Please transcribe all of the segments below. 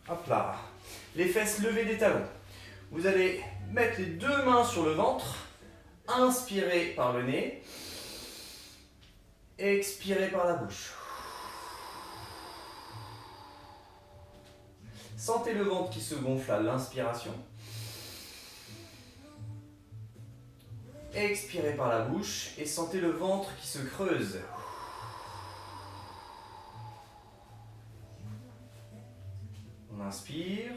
Hop là. Les fesses levées des talons. Vous allez mettre les deux mains sur le ventre. Inspirez par le nez. Expirez par la bouche. Sentez le ventre qui se gonfle à l'inspiration. Expirez par la bouche et sentez le ventre qui se creuse. On inspire.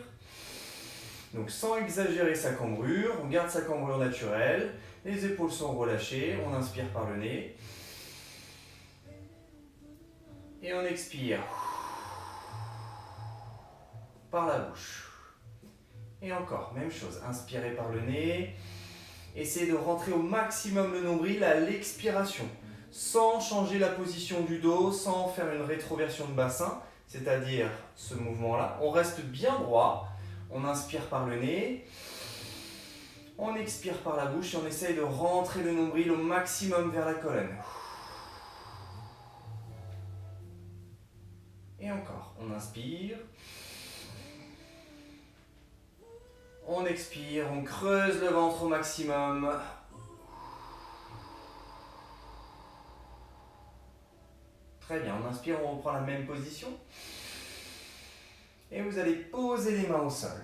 Donc sans exagérer sa cambrure, on garde sa cambrure naturelle. Les épaules sont relâchées. On inspire par le nez. Et on expire par la bouche. Et encore, même chose. Inspirez par le nez. Essayez de rentrer au maximum le nombril à l'expiration, sans changer la position du dos, sans faire une rétroversion de bassin, c'est-à-dire ce mouvement-là. On reste bien droit, on inspire par le nez, on expire par la bouche et on essaye de rentrer le nombril au maximum vers la colonne. Et encore, on inspire. On expire, on creuse le ventre au maximum. Très bien, on inspire, on reprend la même position. Et vous allez poser les mains au sol.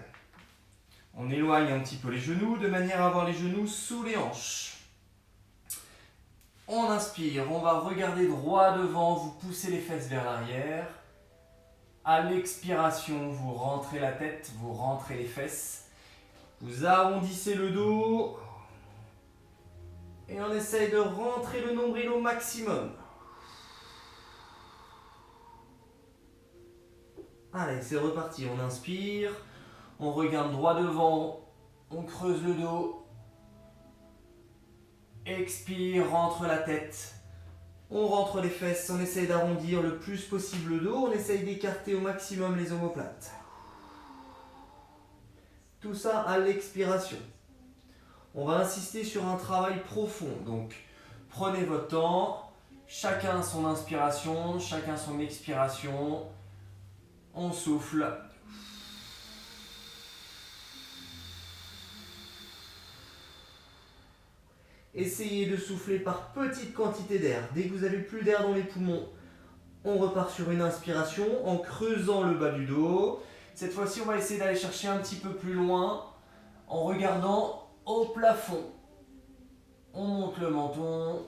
On éloigne un petit peu les genoux de manière à avoir les genoux sous les hanches. On inspire, on va regarder droit devant, vous poussez les fesses vers l'arrière. À l'expiration, vous rentrez la tête, vous rentrez les fesses. Vous arrondissez le dos et on essaye de rentrer le nombril au maximum. Allez, c'est reparti. On inspire, on regarde droit devant, on creuse le dos. Expire, rentre la tête. On rentre les fesses, on essaye d'arrondir le plus possible le dos. On essaye d'écarter au maximum les omoplates. Tout ça à l'expiration. On va insister sur un travail profond. Donc, prenez votre temps. Chacun son inspiration, chacun son expiration. On souffle. Essayez de souffler par petite quantité d'air. Dès que vous n'avez plus d'air dans les poumons, on repart sur une inspiration en creusant le bas du dos. Cette fois-ci, on va essayer d'aller chercher un petit peu plus loin en regardant au plafond. On monte le menton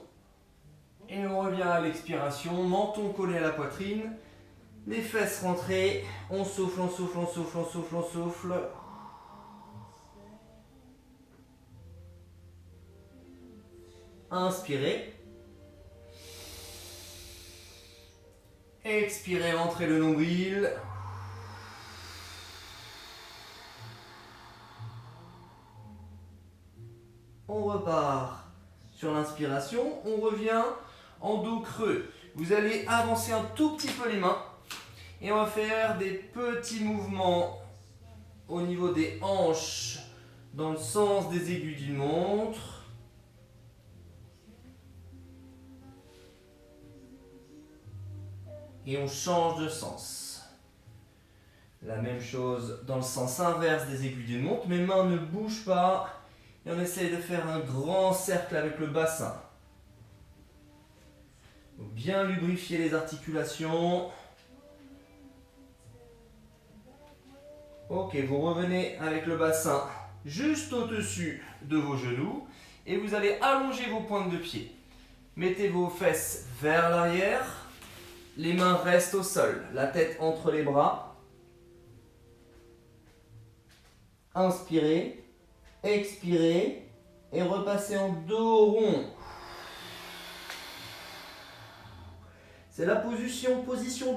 et on revient à l'expiration. Menton collé à la poitrine, les fesses rentrées. On souffle, on souffle, on souffle, on souffle, on souffle. Inspirez. Expirez, rentrez le nombril. On repart sur l'inspiration, on revient en dos creux. Vous allez avancer un tout petit peu les mains et on va faire des petits mouvements au niveau des hanches dans le sens des aiguilles d'une montre. Et on change de sens. La même chose dans le sens inverse des aiguilles d'une montre. Mes mains ne bougent pas. Et on essaye de faire un grand cercle avec le bassin. Bien lubrifier les articulations. Ok, vous revenez avec le bassin juste au-dessus de vos genoux. Et vous allez allonger vos pointes de pied. Mettez vos fesses vers l'arrière. Les mains restent au sol. La tête entre les bras. Inspirez. Expirez et repassez en dos rond. C'est la position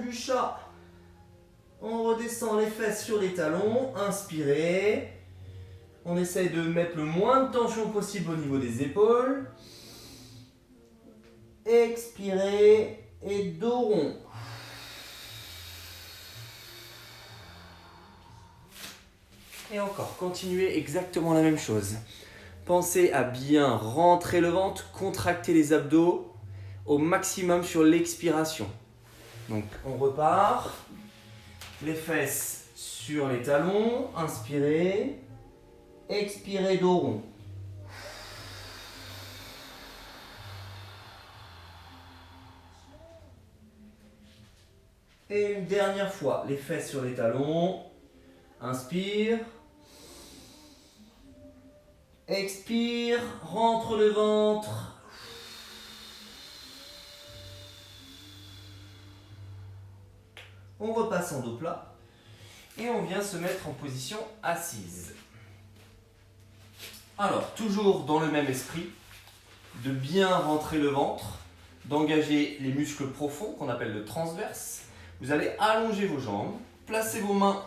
du chat. On redescend les fesses sur les talons. Inspirez. On essaye de mettre le moins de tension possible au niveau des épaules. Expirez et dos rond. Et encore, continuez exactement la même chose. Pensez à bien rentrer le ventre, contracter les abdos au maximum sur l'expiration. Donc on repart, les fesses Sur les talons, inspirez. Expirez, dos rond. Et une dernière fois, les fesses sur les talons. Inspire. Expire, rentre le ventre. On repasse en dos plat. Et on vient se mettre en position assise. Alors, toujours dans le même esprit, de bien rentrer le ventre, d'engager les muscles profonds qu'on appelle le transverse. Vous allez allonger vos jambes, placer vos mains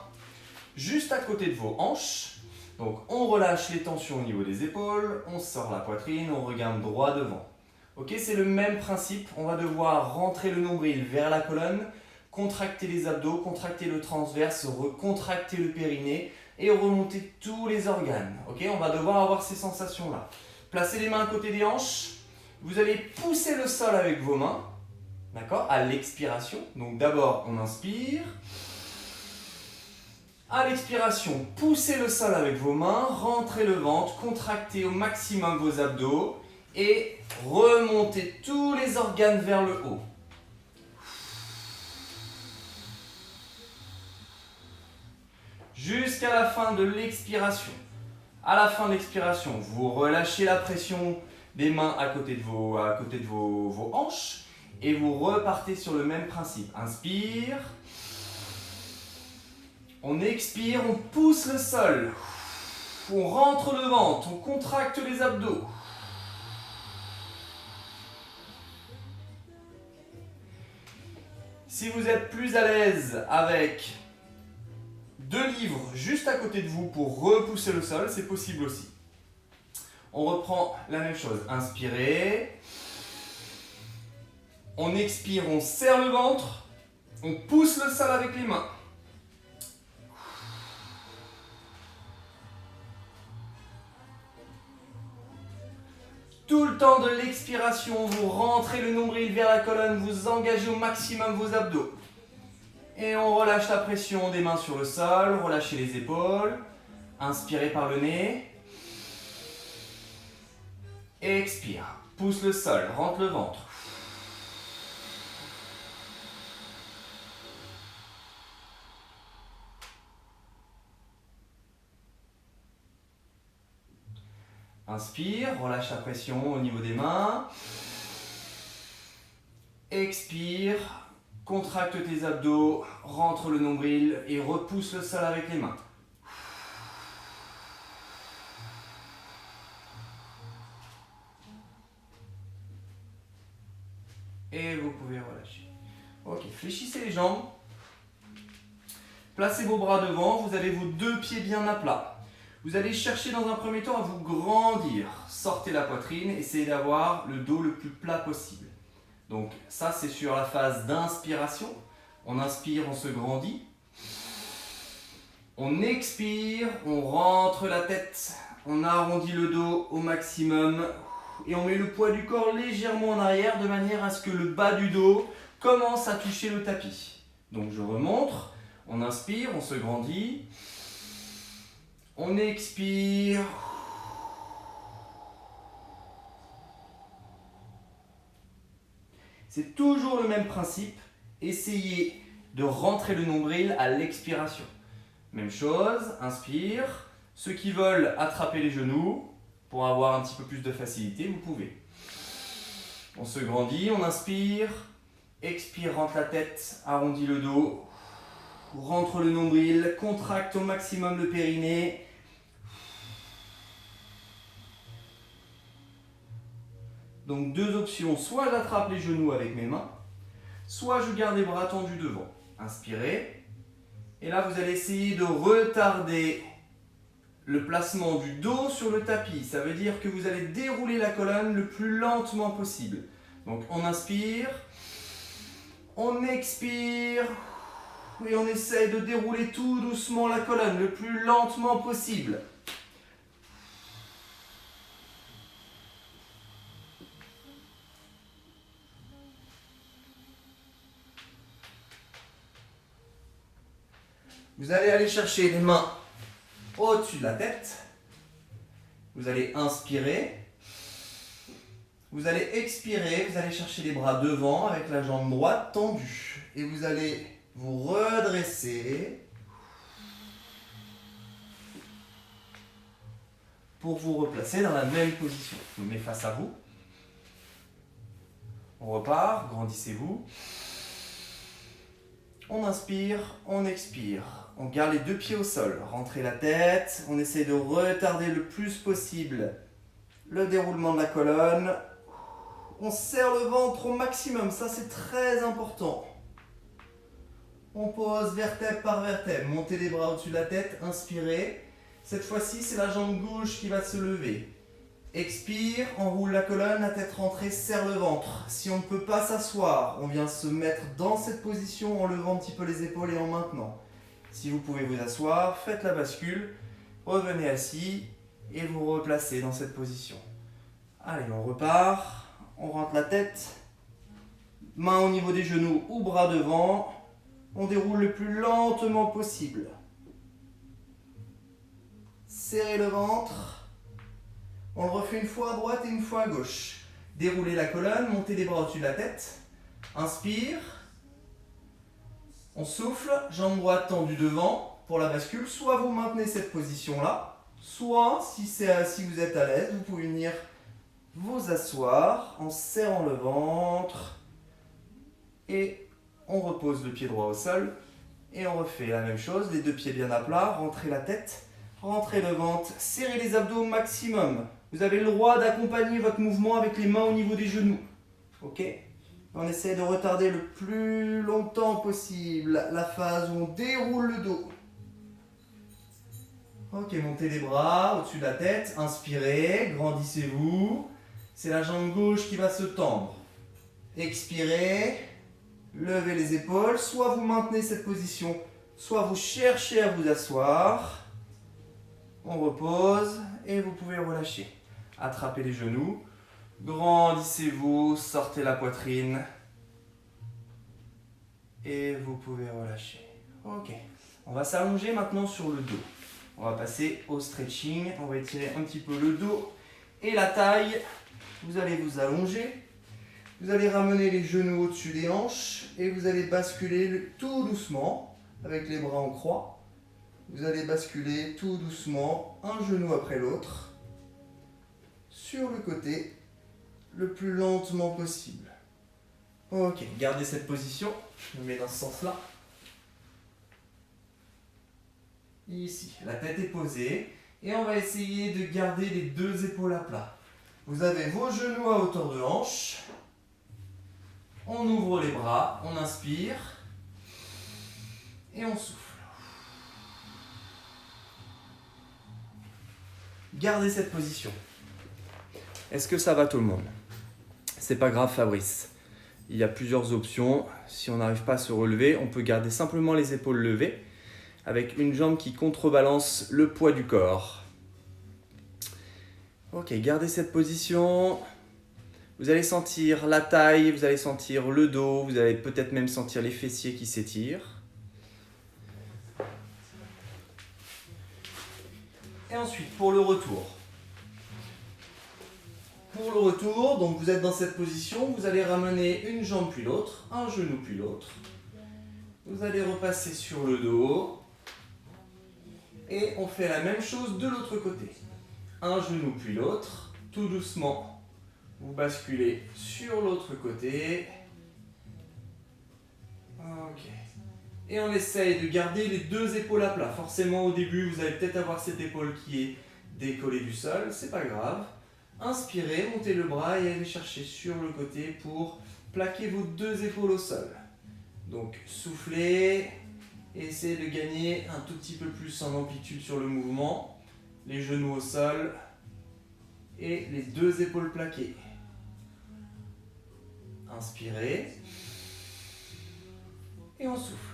juste à côté de vos hanches. Donc on relâche les tensions au niveau des épaules, on sort la poitrine, on regarde droit devant. Ok, c'est le même principe, on va devoir rentrer le nombril vers la colonne, contracter les abdos, contracter le transverse, recontracter le périnée et remonter tous les organes. Ok, on va devoir avoir ces sensations-là. Placez les mains à côté des hanches, vous allez pousser le sol avec vos mains, d'accord, à l'expiration. Donc d'abord on inspire. À l'expiration, poussez le sol avec vos mains, rentrez le ventre, contractez au maximum vos abdos et remontez tous les organes vers le haut. Jusqu'à la fin de l'expiration. À la fin de l'expiration, vous relâchez la pression des mains à côté de vos hanches et vous repartez sur le même principe. Inspire. On expire, on pousse le sol. On rentre le ventre, on contracte les abdos. Si vous êtes plus à l'aise avec 2 livres juste à côté de vous pour repousser le sol, c'est possible aussi. On reprend la même chose. Inspirez. On expire, on serre le ventre. On pousse le sol avec les mains. Tout le temps de l'expiration, vous rentrez le nombril vers la colonne, vous engagez au maximum vos abdos. Et on relâche la pression des mains sur le sol, relâchez les épaules. Inspirez par le nez. Expire, pousse le sol, rentre le ventre. Inspire, relâche la pression au niveau des mains. Expire, contracte tes abdos, rentre le nombril et repousse le sol avec les mains. Et vous pouvez relâcher. Ok, fléchissez les jambes. Placez vos bras devant, vous avez vos 2 pieds bien à plat. Vous allez chercher dans un premier temps à vous grandir. Sortez la poitrine, essayez d'avoir le dos le plus plat possible. Donc ça c'est sur la phase d'inspiration. On inspire, on se grandit. On expire, on rentre la tête, on arrondit le dos au maximum et on met le poids du corps légèrement en arrière de manière à ce que le bas du dos commence à toucher le tapis. Donc je remonte, on inspire, on se grandit. On expire. C'est toujours le même principe. Essayez de rentrer le nombril à l'expiration. Même chose, inspire. Ceux qui veulent attraper les genoux pour avoir un petit peu plus de facilité, vous pouvez. On se grandit, on inspire. Expire, rentre la tête, arrondit le dos. Rentre le nombril, contracte au maximum le périnée. Donc 2 options, soit j'attrape les genoux avec mes mains, soit je garde les bras tendus devant. Inspirez. Et là vous allez essayer de retarder le placement du dos sur le tapis. Ça veut dire que vous allez dérouler la colonne le plus lentement possible. Donc on inspire, on expire. Et on essaie de dérouler tout doucement la colonne, le plus lentement possible. Vous allez aller chercher les mains au-dessus de la tête. Vous allez inspirer. Vous allez expirer. Vous allez chercher les bras devant avec la jambe droite tendue. Et vous allez vous redresser pour vous replacer dans la même position. Je vous mets face à vous. On repart, grandissez-vous. On inspire, on expire. On garde les deux pieds au sol. Rentrez la tête. On essaie de retarder le plus possible le déroulement de la colonne. On serre le ventre au maximum. Ça, c'est très important. On pose vertèbre par vertèbre. Montez les bras au-dessus de la tête. Inspirez. Cette fois-ci, c'est la jambe gauche qui va se lever. Expire, enroule la colonne, la tête rentrée, serre le ventre. Si on ne peut pas s'asseoir, on vient se mettre dans cette position en levant un petit peu les épaules et en maintenant. Si vous pouvez vous asseoir, faites la bascule, revenez assis et vous replacez dans cette position. Allez, on repart, on rentre la tête, main au niveau des genoux ou bras devant. On déroule le plus lentement possible. Serrez le ventre. On le refait une fois à droite et une fois à gauche. Déroulez la colonne, montez les bras au-dessus de la tête. Inspire. On souffle, jambe droite tendue devant pour la bascule. Soit vous maintenez cette position-là, soit si vous êtes à l'aise, vous pouvez venir vous asseoir en serrant le ventre. Et on repose le pied droit au sol. Et on refait la même chose, les deux pieds bien à plat, rentrez la tête. Rentrez le ventre, serrez les abdos au maximum. Vous avez le droit d'accompagner votre mouvement avec les mains au niveau des genoux. Ok ? On essaie de retarder le plus longtemps possible la phase où on déroule le dos. Ok, montez les bras au-dessus de la tête. Inspirez, grandissez-vous. C'est la jambe gauche qui va se tendre. Expirez, levez les épaules. Soit vous maintenez cette position, soit vous cherchez à vous asseoir. On repose et vous pouvez relâcher. Attrapez les genoux, grandissez-vous, sortez la poitrine et vous pouvez relâcher. Ok, on va s'allonger maintenant sur le dos. On va passer au stretching, on va étirer un petit peu le dos et la taille. Vous allez vous allonger, vous allez ramener les genoux au-dessus des hanches et vous allez basculer tout doucement avec les bras en croix. Vous allez basculer tout doucement, un genou après l'autre, sur le côté, le plus lentement possible. Ok, gardez cette position, je me mets dans ce sens-là. Ici, la tête est posée, et on va essayer de garder les deux épaules à plat. Vous avez vos genoux à hauteur de hanche, on ouvre les bras, on inspire, et on souffle. Gardez cette position. Est-ce que ça va tout le monde? C'est pas grave Fabrice. Il y a plusieurs options. Si on n'arrive pas à se relever, on peut garder simplement les épaules levées avec une jambe qui contrebalance le poids du corps. Ok, gardez cette position. Vous allez sentir la taille, vous allez sentir le dos, vous allez peut-être même sentir les fessiers qui s'étirent. Et ensuite, pour le retour. Pour le retour, donc vous êtes dans cette position, vous allez ramener une jambe puis l'autre, un genou puis l'autre. Vous allez repasser sur le dos. Et on fait la même chose de l'autre côté. Un genou puis l'autre, tout doucement. Vous basculez sur l'autre côté. Ok. Et on essaye de garder les deux épaules à plat. Forcément, au début, vous allez peut-être avoir cette épaule qui est décollée du sol. C'est pas grave. Inspirez, montez le bras et allez chercher sur le côté pour plaquer vos deux épaules au sol. Donc, soufflez. Et essayez de gagner un tout petit peu plus en amplitude sur le mouvement. Les genoux au sol. Et les deux épaules plaquées. Inspirez. Et on souffle.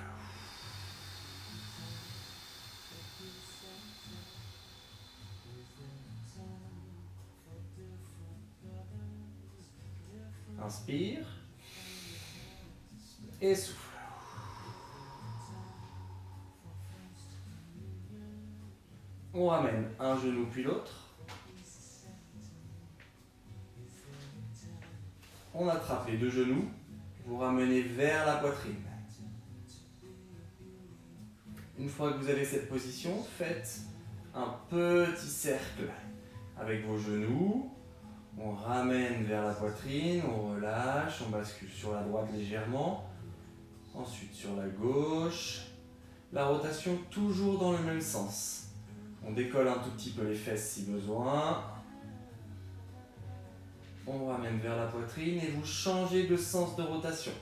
Inspire. Et souffle. On ramène un genou puis l'autre. On attrape les deux genoux. Vous ramenez vers la poitrine. Une fois que vous avez cette position, faites un petit cercle avec vos genoux. On ramène vers la poitrine, on relâche, on bascule sur la droite légèrement. Ensuite sur la gauche. La rotation toujours dans le même sens. On décolle un tout petit peu les fesses si besoin. On ramène vers la poitrine et vous changez de sens de rotation.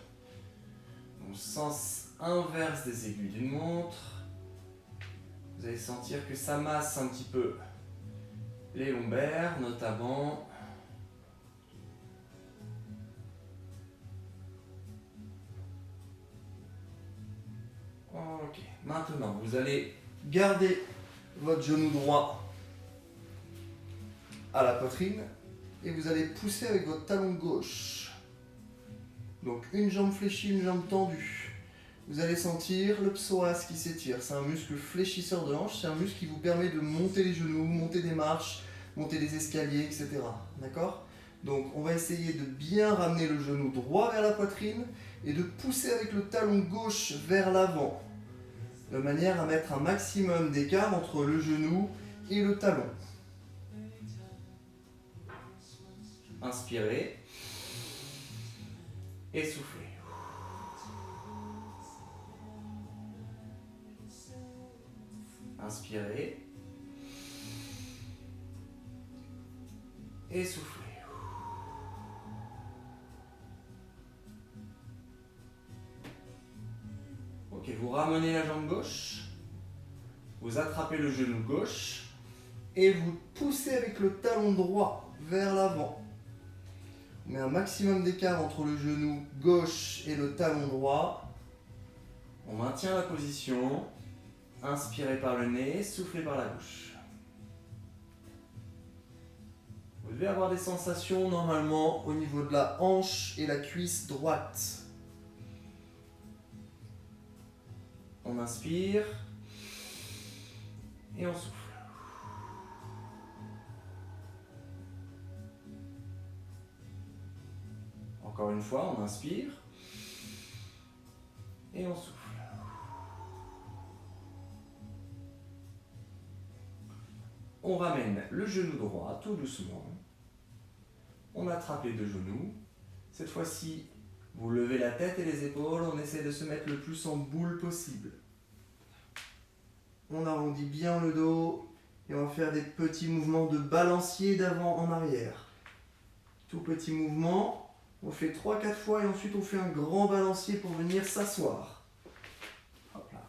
Donc, sens inverse des aiguilles d'une montre. Vous allez sentir que ça masse un petit peu les lombaires notamment. Ok, maintenant vous allez garder votre genou droit à la poitrine et vous allez pousser avec votre talon gauche. Donc une jambe fléchie, une jambe tendue. Vous allez sentir le psoas qui s'étire. C'est un muscle fléchisseur de hanche, c'est un muscle qui vous permet de monter les genoux, monter des marches, monter des escaliers, etc. D'accord ? Donc on va essayer de bien ramener le genou droit vers la poitrine et de pousser avec le talon gauche vers l'avant, de manière à mettre un maximum d'écart entre le genou et le talon. Inspirez et soufflez. Inspirez et soufflez. Ok, vous ramenez la jambe gauche, vous attrapez le genou gauche et vous poussez avec le talon droit vers l'avant. On met un maximum d'écart entre le genou gauche et le talon droit. On maintient la position. Inspirez par le nez, soufflez par la bouche. Vous devez avoir des sensations normalement au niveau de la hanche et la cuisse droite. On inspire et on souffle. Encore une fois, on inspire et on souffle. On ramène le genou droit tout doucement. On attrape les deux genoux. Cette fois-ci, vous levez la tête et les épaules. On essaie de se mettre le plus en boule possible. On arrondit bien le dos et on va faire des petits mouvements de balancier d'avant en arrière. Tout petit mouvement. On fait 3-4 fois et ensuite on fait un grand balancier pour venir s'asseoir. Hop là.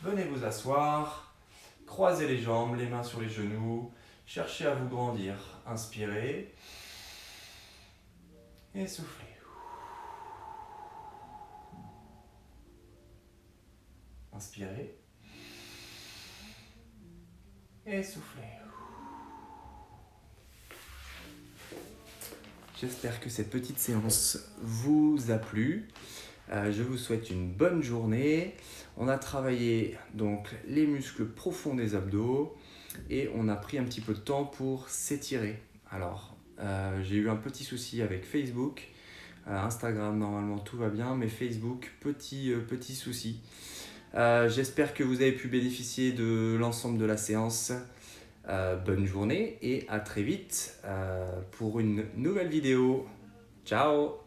Venez vous asseoir, croisez les jambes, les mains sur les genoux, cherchez à vous grandir. Inspirez et soufflez. Inspirez et soufflez. J'espère que cette petite séance vous a plu. Je vous souhaite une bonne journée. On a travaillé donc les muscles profonds des abdos et on a pris un petit peu de temps pour s'étirer. Alors, j'ai eu un petit souci avec Facebook. Instagram, normalement tout va bien, mais Facebook, petit souci. J'espère que vous avez pu bénéficier de l'ensemble de la séance. Bonne journée et à très vite pour une nouvelle vidéo. Ciao!